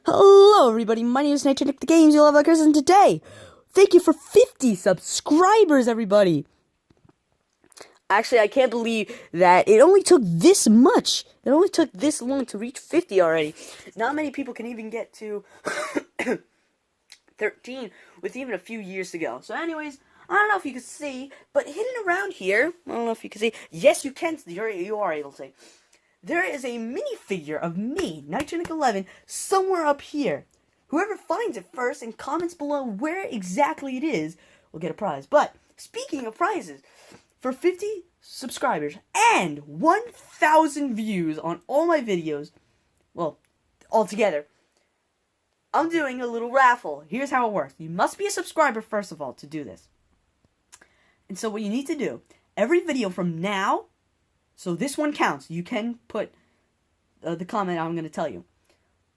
Hello everybody, my name is Nick the Games, you love like and today, thank you for 50 subscribers everybody! Actually, I can't believe that it only took this much, it only took this long to reach 50 already. Not many people can even get to 13 with even a few years to go. So anyways, I don't know if you can see, but hidden around here, I don't know if you can see, yes you can, you are able to see. There is a minifigure of me, Nitronic11, somewhere up here. Whoever finds it first and comments below where exactly it is will get a prize. But, speaking of prizes, for 50 subscribers and 1,000 views on all my videos, well, altogether, I'm doing a little raffle. Here's how it works. You must be a subscriber, first of all, to do this. And so what you need to do, every video from now, so this one counts. You can put the comment I'm going to tell you.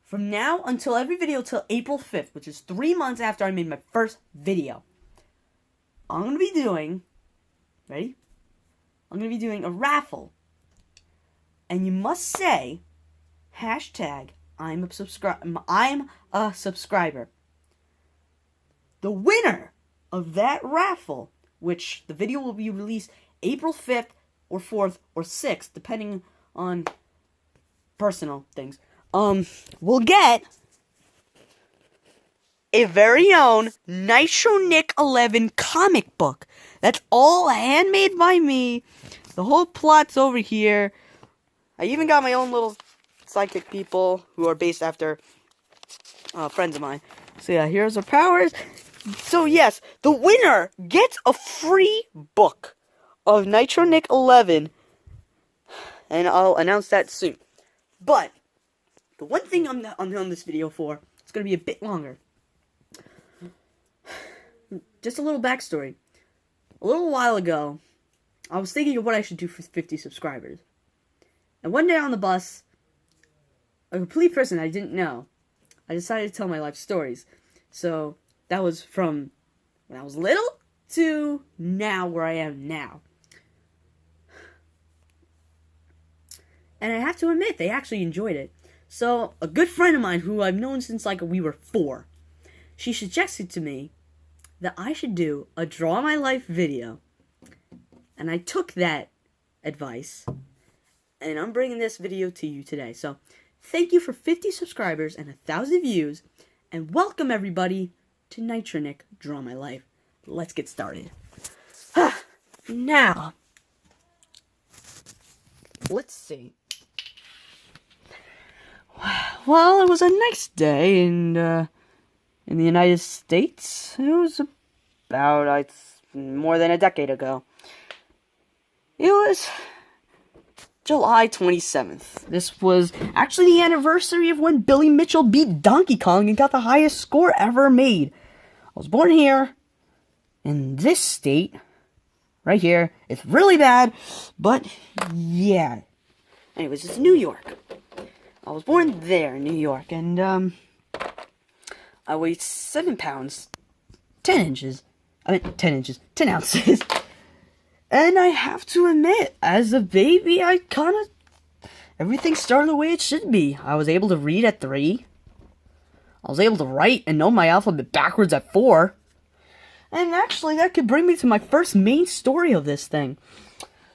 From now until every video till April 5th, which is 3 months after I made my first video, I'm going to be doing, ready? I'm going to be doing a raffle. And you must say, hashtag, I'm a subscriber. The winner of that raffle, which the video will be released April 5th, or 4th, or 6th, depending on personal things, will get a very own Nitronic11 comic book. That's all handmade by me. The whole plot's over here. I even got my own little sidekick people who are based after friends of mine. So yeah, here's our powers. So yes, the winner gets a free book of Nitronic11, and I'll announce that soon. But the one thing I'm on this video for, it's going to be a bit longer. Just a little backstory. A little while ago, I was thinking of what I should do for 50 subscribers. And one day on the bus, a complete person I didn't know, I decided to tell my life stories. So that was from when I was little to now where I am now. And I have to admit, they actually enjoyed it. So, a good friend of mine, who I've known since, we were 4, she suggested to me that I should do a Draw My Life video. And I took that advice, and I'm bringing this video to you today. So, thank you for 50 subscribers and 1,000 views, and welcome everybody to Nitronic Draw My Life. Let's get started. Now, let's see. Well, it was a nice day in the United States. It was about more than a decade ago. It was July 27th. This was actually the anniversary of when Billy Mitchell beat Donkey Kong and got the highest score ever made. I was born here, in this state, right here. It's really bad, but yeah. Anyways, it's New York. I was born there in New York, and, I weighed 7 pounds, 10 inches, 10 ounces, and I have to admit, as a baby, everything started the way it should be. I was able to read at 3, I was able to write and know my alphabet backwards at 4, and actually, that could bring me to my first main story of this thing.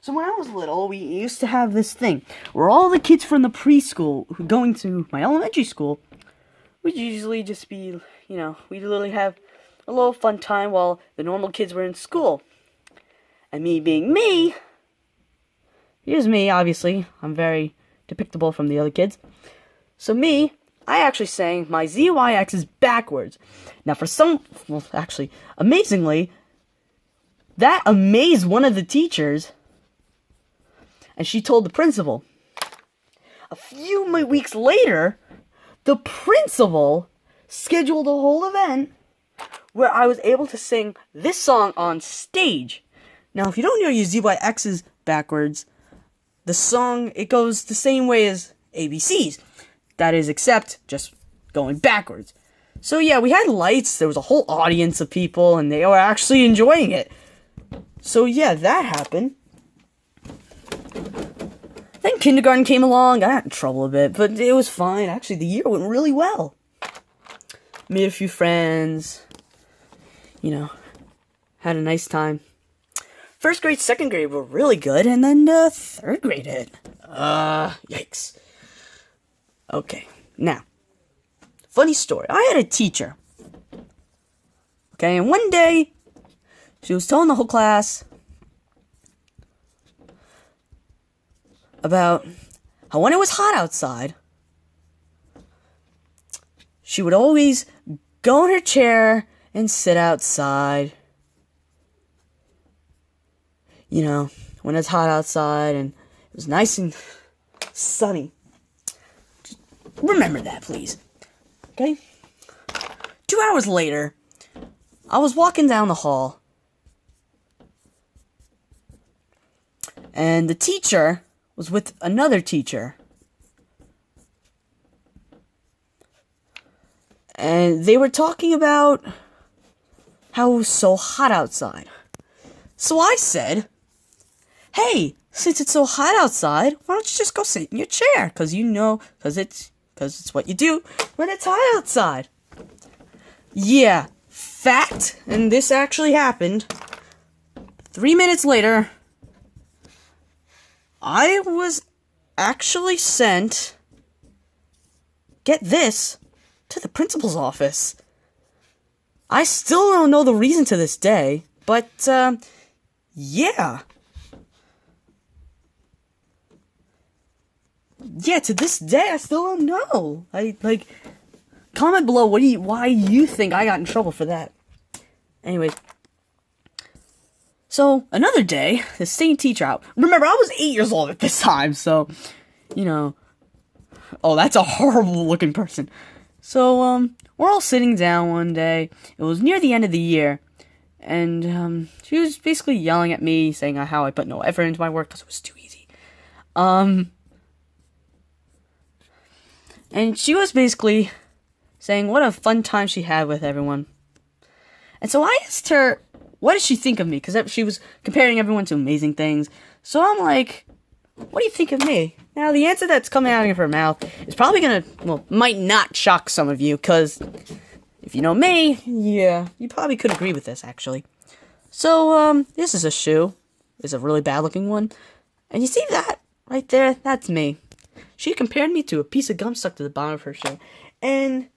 So when I was little, we used to have this thing, where all the kids from the preschool going to my elementary school would usually just be, we'd literally have a little fun time while the normal kids were in school. And me being me, here's me, obviously, I'm very depictable from the other kids. So me, I actually sang my ZYXs backwards. Now amazingly, that amazed one of the teachers, and she told the principal. A few weeks later, the principal scheduled a whole event where I was able to sing this song on stage. Now, if you don't know your ZYXs backwards, the song, it goes the same way as ABCs. That is, except just going backwards. So yeah, we had lights, there was a whole audience of people, and they were actually enjoying it. So yeah, that happened. Then kindergarten came along. I got in trouble a bit, but it was fine. Actually, the year went really well. made a few friends, had a nice time. First grade, second grade were really good, and then third grade hit. Yikes. Okay, now, funny story. I had a teacher. Okay, and one day, she was telling the whole class about how when it was hot outside, she would always go in her chair and sit outside. When it's hot outside and it was nice and sunny. Just remember that, please. Okay? 2 hours later, I was walking down the hall, and the teacher was with another teacher. And they were talking about how it was so hot outside. So I said, hey, since it's so hot outside, why don't you just go sit in your chair? Because it's what you do when it's hot outside. Yeah, fact, and this actually happened. 3 minutes later, I was actually sent, get this, to the principal's office. I still don't know the reason to this day, but, yeah. Yeah, to this day, I still don't know. Comment below why you think I got in trouble for that. Anyways. So, another day, the same teacher out. Remember, I was 8 years old at this time, so, oh, that's a horrible looking person. So, we're all sitting down one day. It was near the end of the year. And, she was basically yelling at me, saying how I put no effort into my work because it was too easy. And she was basically saying what a fun time she had with everyone. And so I asked her, what did she think of me? Because she was comparing everyone to amazing things. So I'm like, what do you think of me? Now, the answer that's coming out of her mouth is probably might not shock some of you, because if you know me, yeah, you probably could agree with this, actually. So, this is a shoe. It's a really bad-looking one. And you see that right there? That's me. She compared me to a piece of gum stuck to the bottom of her shoe. And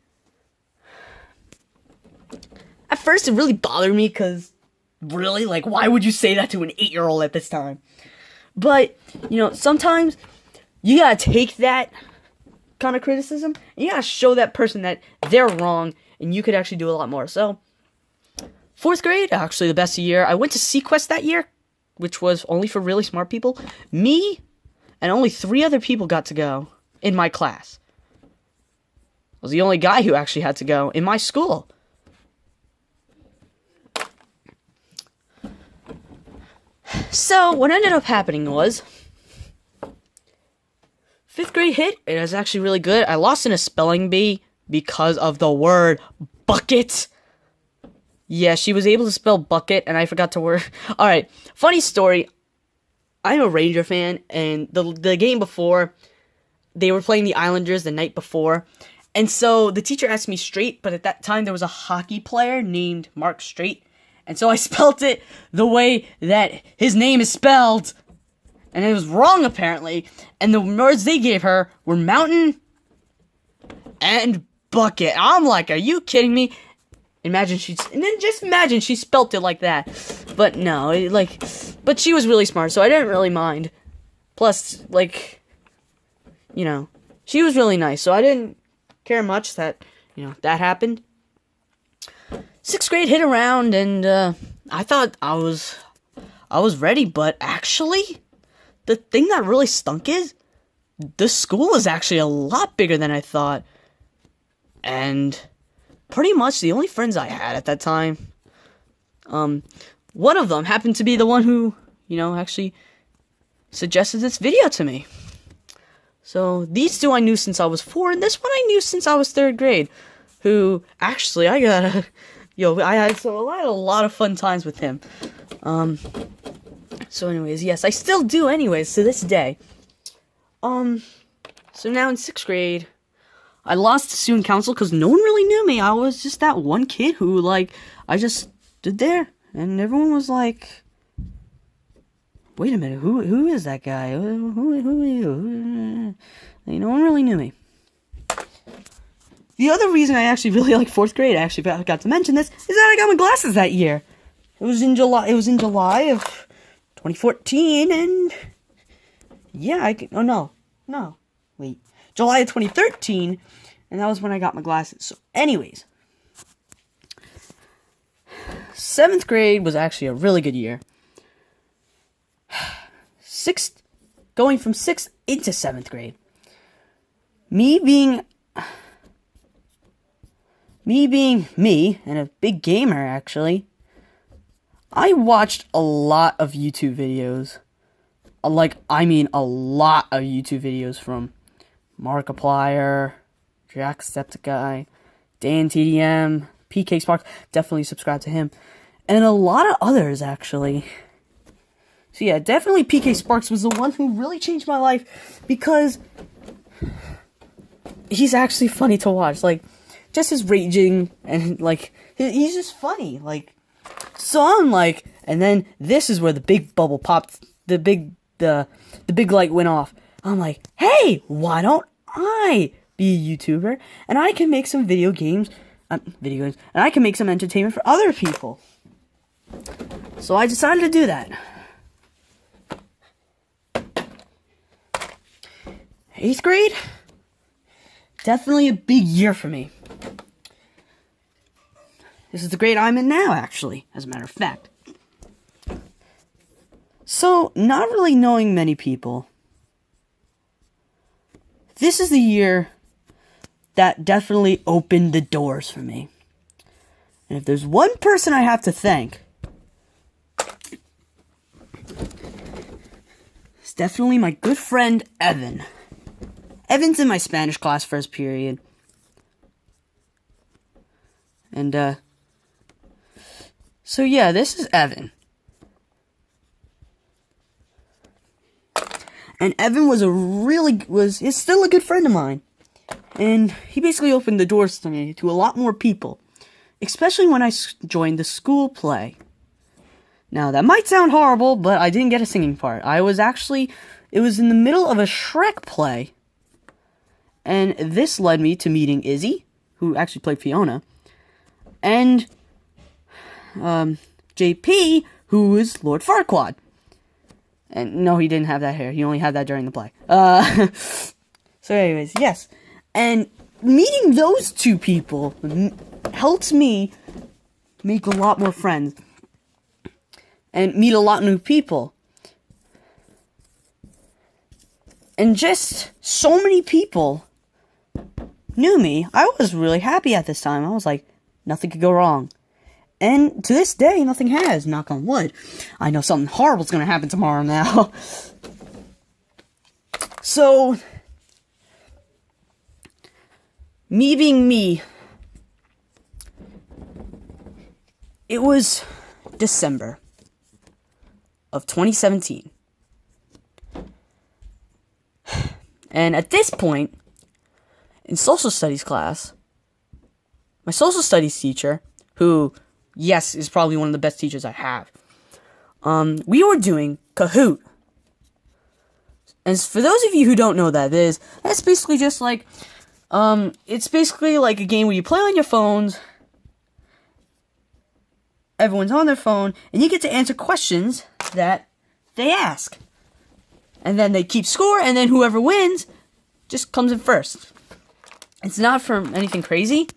at first, it really bothered me, because really, why would you say that to an 8-year-old at this time? But, sometimes you gotta take that kind of criticism, and you gotta show that person that they're wrong, and you could actually do a lot more. So, 4th grade, actually the best year. I went to Sequest that year, which was only for really smart people. Me and only 3 other people got to go in my class. I was the only guy who actually had to go in my school. So, what ended up happening was 5th grade hit. It was actually really good. I lost in a spelling bee because of the word bucket. Yeah, she was able to spell bucket, and I forgot to word. Alright, funny story. I'm a Ranger fan, and the game before, they were playing the Islanders the night before. And so, the teacher asked me straight, but at that time, there was a hockey player named Mark Straight. And so I spelt it the way that his name is spelled. And it was wrong, apparently. And the words they gave her were mountain and bucket. I'm like, are you kidding me? And then just imagine she spelt it like that. But no, but she was really smart, so I didn't really mind. Plus, she was really nice, so I didn't care much that, that happened. 6th grade hit around, and I thought I was ready, but actually, the thing that really stunk is, the school is actually a lot bigger than I thought. And pretty much the only friends I had at that time, one of them happened to be the one who, actually suggested this video to me. So, these 2 I knew since I was 4, and this one I knew since I was 3rd grade, who, actually, I had a lot of fun times with him. So anyways, yes, I still do anyways, to this day. So now in 6th grade, I lost to student council because no one really knew me. I was just that one kid who, like, I just stood there, and everyone was like, wait a minute, who is that guy? Who are you? No one really knew me. The other reason I actually really like 4th grade, I actually got to mention this, is that I got my glasses that year. It was in July of 2014, and yeah, July of 2013, and that was when I got my glasses. So anyways, 7th grade was actually a really good year. Going from 6th into 7th grade. Me being me, and a big gamer actually, I watched a lot of YouTube videos. A lot of YouTube videos from Markiplier, Jacksepticeye, DanTDM, PK Sparks, definitely subscribe to him, and a lot of others actually. So yeah, definitely PK Sparks was the one who really changed my life, because he's actually funny to watch. Like, just his raging, and like, he's just funny. Like, so I'm like, and then this is where the big bubble popped, the big light went off. I'm like, hey, why don't I be a YouTuber, and I can make some video games, and I can make some entertainment for other people. So I decided to do that. 8th grade, definitely a big year for me. This is the grade I'm in now, actually, as a matter of fact. So, not really knowing many people, this is the year that definitely opened the doors for me. And if there's one person I have to thank, it's definitely my good friend, Evan. Evan's in my Spanish class first period. And, so yeah, this is Evan. And Evan is still a good friend of mine. And he basically opened the doors to me to a lot more people. Especially when I joined the school play. Now, that might sound horrible, but I didn't get a singing part. It was in the middle of a Shrek play. And this led me to meeting Izzy, who actually played Fiona, and JP, who is Lord Farquaad. And no, he didn't have that hair. He only had that during the play. So anyways, yes. And meeting those two people helped me make a lot more friends and meet a lot of new people. And just so many people knew me. I was really happy at this time. I was like, nothing could go wrong. And to this day, nothing has, knock on wood. I know something horrible's gonna happen tomorrow now. So, me being me, it was December of 2017. And at this point, in social studies class, my social studies teacher, who, yes, is probably one of the best teachers I have, we were doing Kahoot. And for those of you who don't know what that is, that's basically just like, it's basically like a game where you play on your phones, everyone's on their phone, and you get to answer questions that they ask. And then they keep score, and then whoever wins just comes in first. It's not for anything crazy,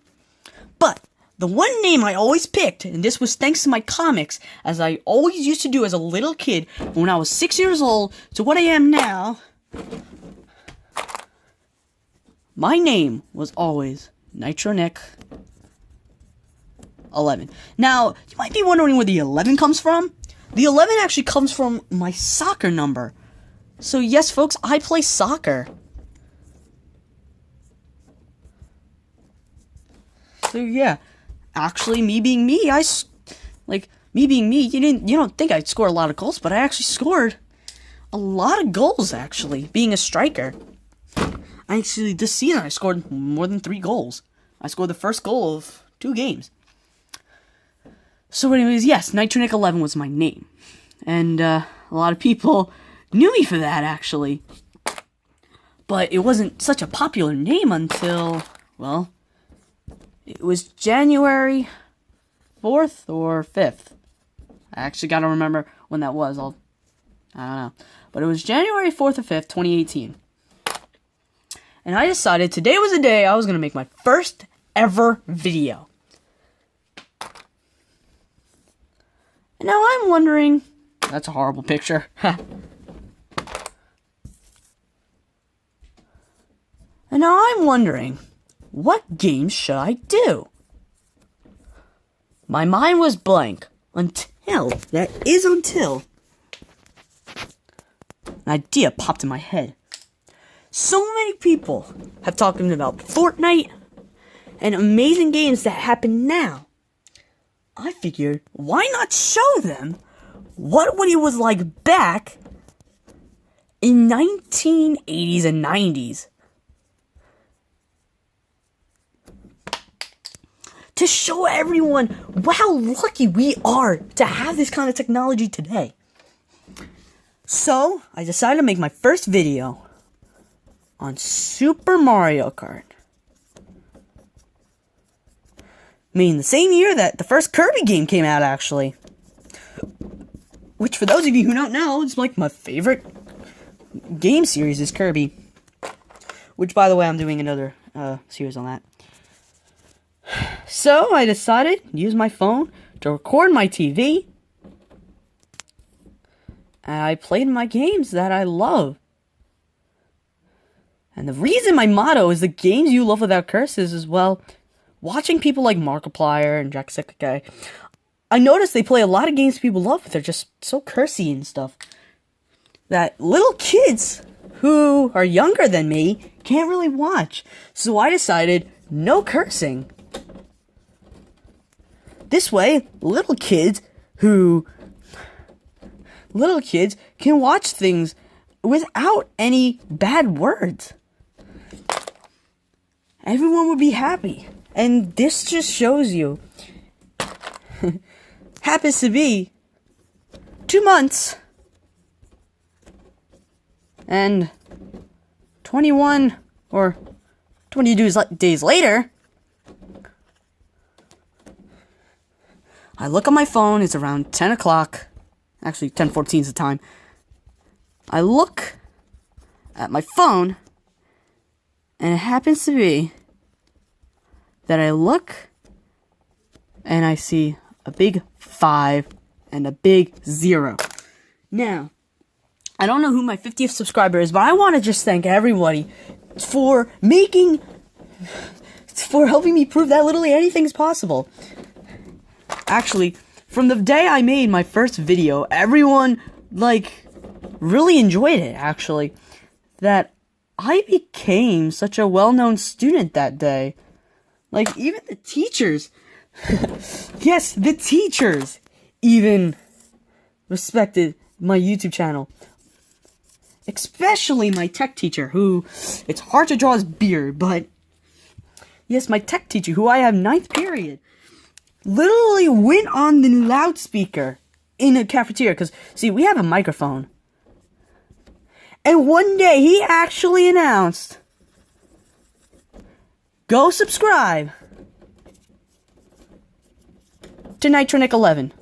but the one name I always picked, and this was thanks to my comics, as I always used to do as a little kid, when I was 6 years old, to what I am now, my name was always NitroNick 11. Now, you might be wondering where the 11 comes from. The 11 actually comes from my soccer number. So yes, folks, I play soccer. So yeah, actually, me being me, you don't think I'd score a lot of goals, but I actually scored a lot of goals, actually, being a striker. Actually, this season I scored more than 3 goals. I scored the first goal of 2 games. So anyways, yes, Nitronic 11 was my name. And a lot of people knew me for that, actually. But it wasn't such a popular name until, well, it was January 4th or 5th. I actually gotta remember when that was. I don't know. But it was January 4th or 5th, 2018. And I decided today was the day I was gonna make my first ever video. And now I'm wondering... That's a horrible picture. And now I'm wondering, what games should I do? My mind was blank until an idea popped in my head. So many people have talked about Fortnite and amazing games that happen now. I figured, why not show them what it was like back in 1980s and 90s? To show everyone how lucky we are to have this kind of technology today. So, I decided to make my first video on Super Mario Kart. Meaning the same year that the first Kirby game came out, actually. Which, for those of you who don't know, is like my favorite game series is Kirby. Which, by the way, I'm doing another series on that. So, I decided to use my phone to record my TV. And I played my games that I love. And the reason my motto is the games you love without curses is, well, watching people like Markiplier and Jacksepticeye, I noticed they play a lot of games people love, but they're just so cursy and stuff. That little kids who are younger than me can't really watch. So I decided, no cursing. This way, little kids can watch things without any bad words. Everyone would be happy. And this just shows you. Happens to be 2 months and 21 or 20 days later, I look on my phone, it's around 10 o'clock. Actually, 10:14 is the time. I look at my phone, and it happens to be that I look, and I see a big 5 and a big 0. Now, I don't know who my 50th subscriber is, but I want to just thank everybody for helping me prove that literally anything's possible. Actually, from the day I made my first video, everyone, really enjoyed it, actually. That I became such a well-known student that day. Even the teachers. Yes, the teachers even respected my YouTube channel. Especially my tech teacher, who, it's hard to draw his beard, but... Yes, my tech teacher, who I have 9th period, literally went on the loudspeaker in a cafeteria, because, see, we have a microphone. And one day, he actually announced, go subscribe to Nitronic 11.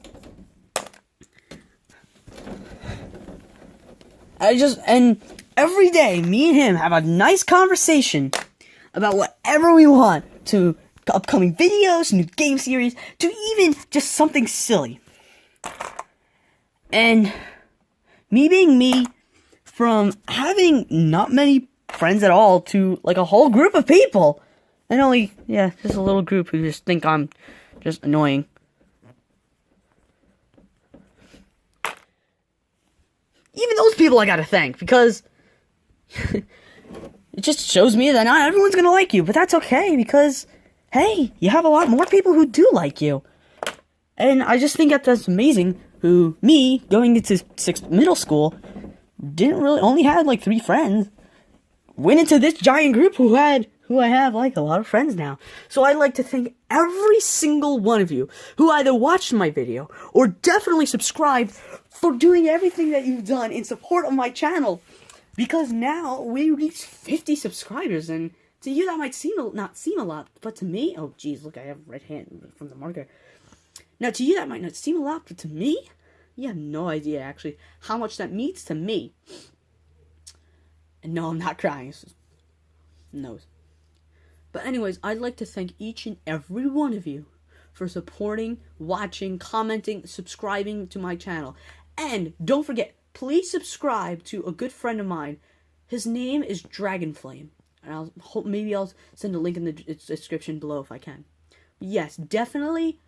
And every day, me and him have a nice conversation about whatever we want, to upcoming videos, new game series, to even just something silly. And me being me, from having not many friends at all to a whole group of people, and just a little group who just think I'm just annoying. Even those people I gotta thank, because it just shows me that not everyone's gonna like you, but that's okay, because, hey, you have a lot more people who do like you. And I just think that's amazing, me, going into middle school, only had 3 friends, went into this giant group who I have like a lot of friends now. So I'd like to thank every single one of you who either watched my video or definitely subscribed for doing everything that you've done in support of my channel. Because now we reached 50 subscribers, and to you that might not seem a lot, but to me, oh geez, look, I have red hand from the marker. Now to you that might not seem a lot, but to me, you have no idea actually how much that means to me. And no, I'm not crying. It's just nose. But anyways, I'd like to thank each and every one of you for supporting, watching, commenting, subscribing to my channel. And don't forget, please subscribe to a good friend of mine. His name is Dragonflame. And maybe I'll send a link in the description below if I can. But yes, definitely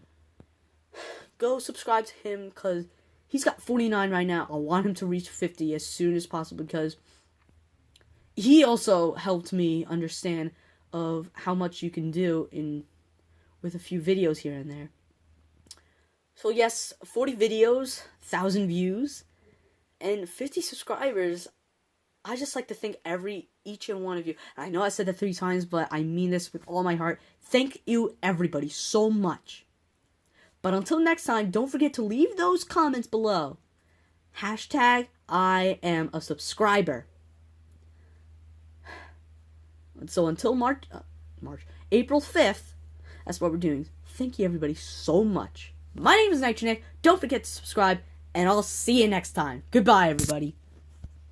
go subscribe to him because he's got 49 right now. I want him to reach 50 as soon as possible because he also helped me understand of how much you can do with a few videos here and there. So yes, 40 videos, 1,000 views, and 50 subscribers. I just like to thank each and one of you. I know I said that 3 times, but I mean this with all my heart. Thank you, everybody, so much. But until next time, don't forget to leave those comments below. Hashtag I am a subscriber. So until April 5th, that's what we're doing. Thank you, everybody, so much. My name is Nitroneck. Don't forget to subscribe, and I'll see you next time. Goodbye, everybody.